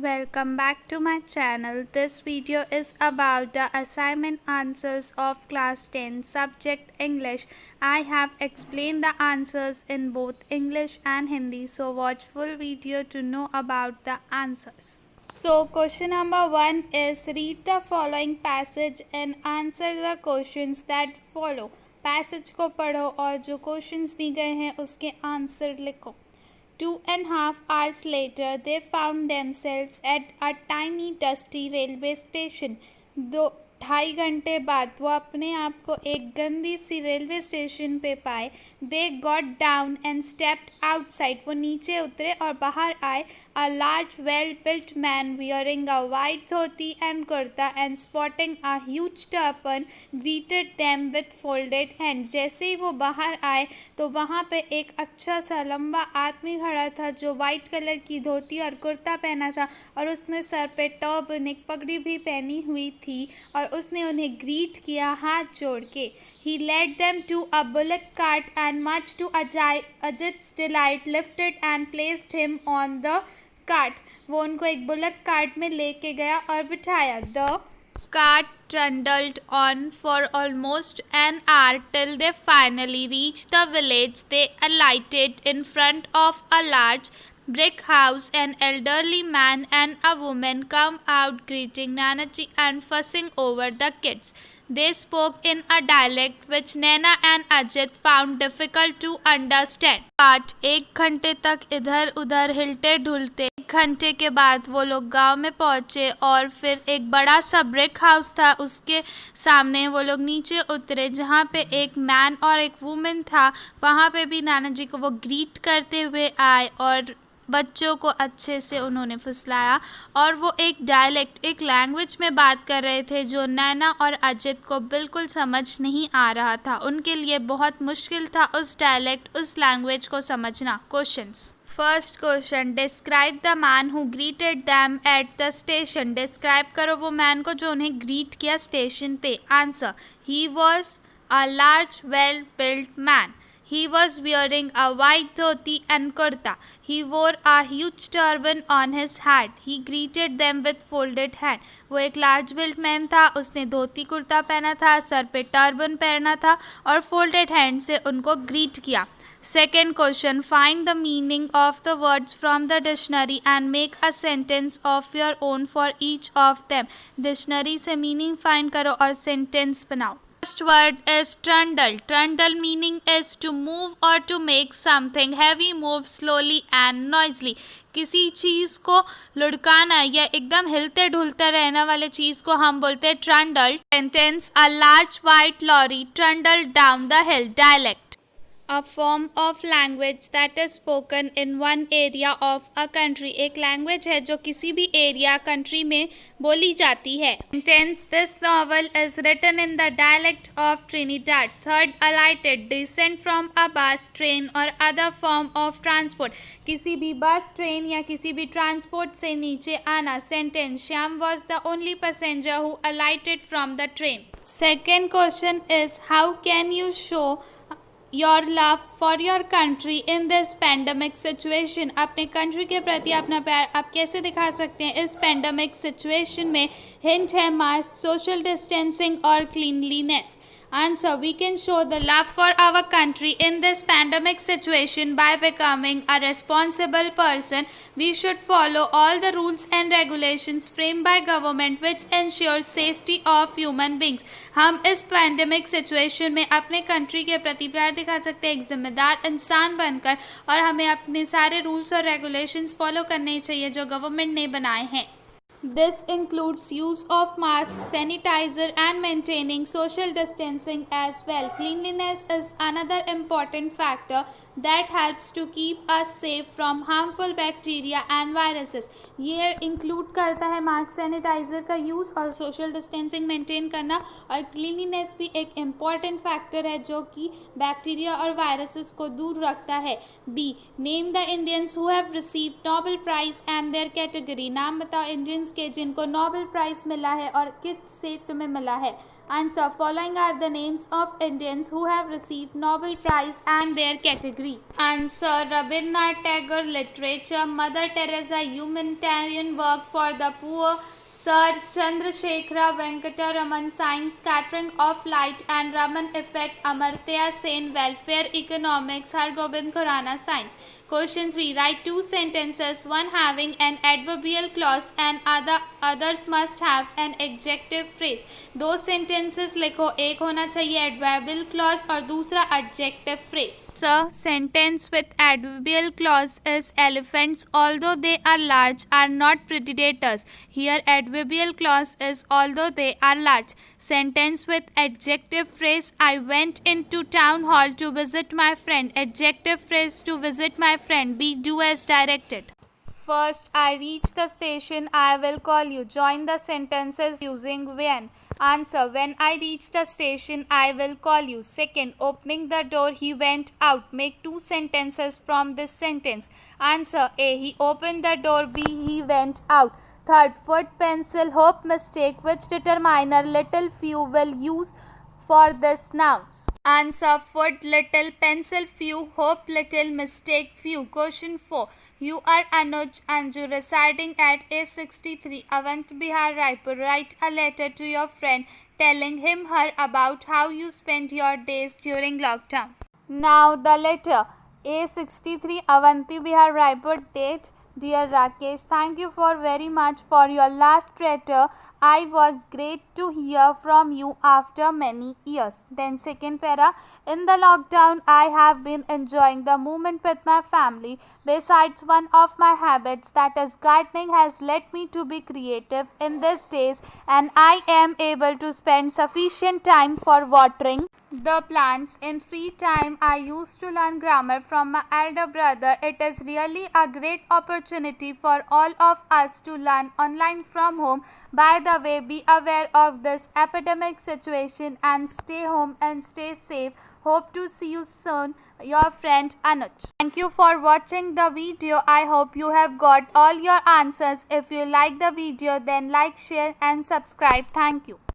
Welcome back to my channel. This video is about the assignment answers of class 10 subject English. I have explained the answers in both English and Hindi, so watch full video to know about the answers. So question number 1 is read the following passage and answer the questions that follow. Passage को पढ़ो और जो questions दी गए हैं उसके answer लिखो. 2.5 hours later, they found themselves at a tiny dusty railway station. 2.5 घंटे बाद वो अपने आप को एक गंदी सी रेलवे स्टेशन पे पाए. They got down and stepped outside. वो नीचे उतरे और बाहर आए. A large well built man wearing a white dhoti and kurta and sporting a huge turban greeted them with folded hands. जैसे ही वो बाहर आए तो वहाँ पे एक अच्छा सा लंबा आदमी खड़ा था जो वाइट कलर की धोती और कुर्ता पहना था और उसने सर पे टर्बन एक पगड़ी भी पहनी हुई थी और उसने उन्हें ग्रीट किया हाथ जोड़ के. He led them to a bullock cart and much to Ajit's delight lifted and placed him on the cart. वो उनको एक बुलेट कार्ट में लेके गया और बिठाया. The cart trundled on for almost an hour till they finally reached the village. They alighted in front of a large brick house. An elderly man and a woman come out greeting Nanaji and fussing over the kids. They spoke in a dialect which Naina and Ajit found difficult to understand. But 1 घंटे तक इधर उधर हिलते ढुलते 1 घंटे के बाद वो लोग गांव में पहुंचे और फिर एक बड़ा सा ब्रिक हाउस था. उसके सामने वो लोग नीचे उतरे जहाँ पे एक मैन और एक वुमेन था. वहाँ पे भी नाना जी को वो ग्रीट करते हुए आए और बच्चों को अच्छे से उन्होंने फुसलाया और वो एक डायलेक्ट एक लैंग्वेज में बात कर रहे थे जो नैना और अजित को बिल्कुल समझ नहीं आ रहा था. उनके लिए बहुत मुश्किल था उस डायलेक्ट उस लैंग्वेज को समझना. Questions. First question, describe the man who greeted them at the station. Describe करो वो मैन को जो उन्हें ग्रीट किया स्टेशन पे. Answer, he was a large well built man. He was wearing a white dhoti and kurta. He wore a huge turban on his head. He greeted them with folded hand. वो एक large built man था. उसने धोती कुर्ता पहना था, sir पे turban पहना था और फोल्डेड हैंड से उनको ग्रीट किया. Second question, find the meaning of the words from the dictionary and make a sentence of your own for each of them. Dictionary से मीनिंग फाइंड करो और सेंटेंस बनाओ. First word is trundle. Trundle meaning is to move or to make something heavy move slowly and noisily. किसी चीज़ को लुढ़काना या एकदम हिलते ढुलते रहने वाले चीज़ को हम बोलते हैं trundle. Sentence, a large white lorry trundled down the hill. Dialect, a form of language that is spoken in one area of a country. एक लैंग्वेज है जो किसी भी एरिया कंट्री में बोली जाती है. Sentence, this novel is written in the dialect of Trinidad. Third, alighted, descend from a bus, train or other form of transport. किसी भी बस ट्रेन या किसी भी ट्रांसपोर्ट से नीचे आना. Sentence, Shyam was the only passenger who alighted from the train. Second question is, how can you show your love for your country in this pandemic situation. अपने country के प्रति अपना प्यार आप कैसे दिखा सकते हैं इस पैंडमिक सिचुएशन में. हिंट है मास्क, सोशल डिस्टेंसिंग और cleanliness. Answer, we can show the love for our country in this pandemic situation by becoming a responsible person. We should follow all the rules and regulations framed by government which ensures safety of human beings. हम इस pandemic situation में अपने country के प्रति प्यार दिखा सकते हैं एक जिम्मेदार इंसान बनकर और हमें अपने सारे rules और regulations follow करने चाहिए जो government ने बनाए हैं. This includes use of masks, sanitizer and maintaining social distancing as well. Cleanliness is another important factor that helps to keep us safe from harmful bacteria and viruses. ये include करता है mask, sanitiser का use और social distancing maintain करना और cleanliness भी एक important factor है जो कि बैक्टीरिया और वायरसेस को दूर रखता है. B, name the Indians who have received Nobel prize and their category. नाम बताओ इंडियंस नेम्स के जिनको नोबेल प्राइज मिला है और किससे तुम्हें मिला है। Answer, following are the names of Indians who have received Nobel prize and their category. Answer, Rabindranath Tagore literature, Mother Teresa humanitarian work for the poor, Sir Chandrasekhara Venkata Raman Science, Scattering of Light and Raman Effect, Amartya Sen Welfare Economics, Hargobind Khurana Science. Question 3. Write two sentences, one having an adverbial clause and others must have an adjective phrase. दो sentences लिखो, एक होना चाहिए adverbial clause और दूसरा adjective phrase. Sir, sentence with adverbial clause is elephants, although they are large, are not predators. Here adverbial clause is although they are large. Sentence with adjective phrase, I went into town hall to visit my friend. Adjective phrase, to visit my friend. B. Do as directed. First, I reached the station. I will call you. Join the sentences using when. Answer, when I reached the station, I will call you. Second, opening the door, he went out. Make two sentences from this sentence. Answer, A. He opened the door. B. He went out. Third, foot, pencil, hope, mistake. Which determiner little few will use for this nouns? Answer, foot, little, pencil, few, hope, little, mistake, few. Question 4. You are Anuj Anju residing at A63 Avant Bihar Raipur. Write a letter to your friend telling him her about how you spent your days during lockdown. Now the letter. A63 Avanti Bihar Raipur. Date, Dear Rakesh, thank you for very much for your last letter. I was great to hear from you after many years. Then second para, in the lockdown I have been enjoying the moment with my family. Besides, one of my habits, that is gardening, has led me to be creative in these days, and I am able to spend sufficient time for watering the plants. In free time, I used to learn grammar from my elder brother. It is really a great opportunity for all of us to learn online from home. By the way, be aware of this epidemic situation and stay home and stay safe. Hope to see you soon. Your friend Anuj. Thank you for watching the video. I hope you have got all your answers. If you like the video, then like, share and subscribe. Thank you.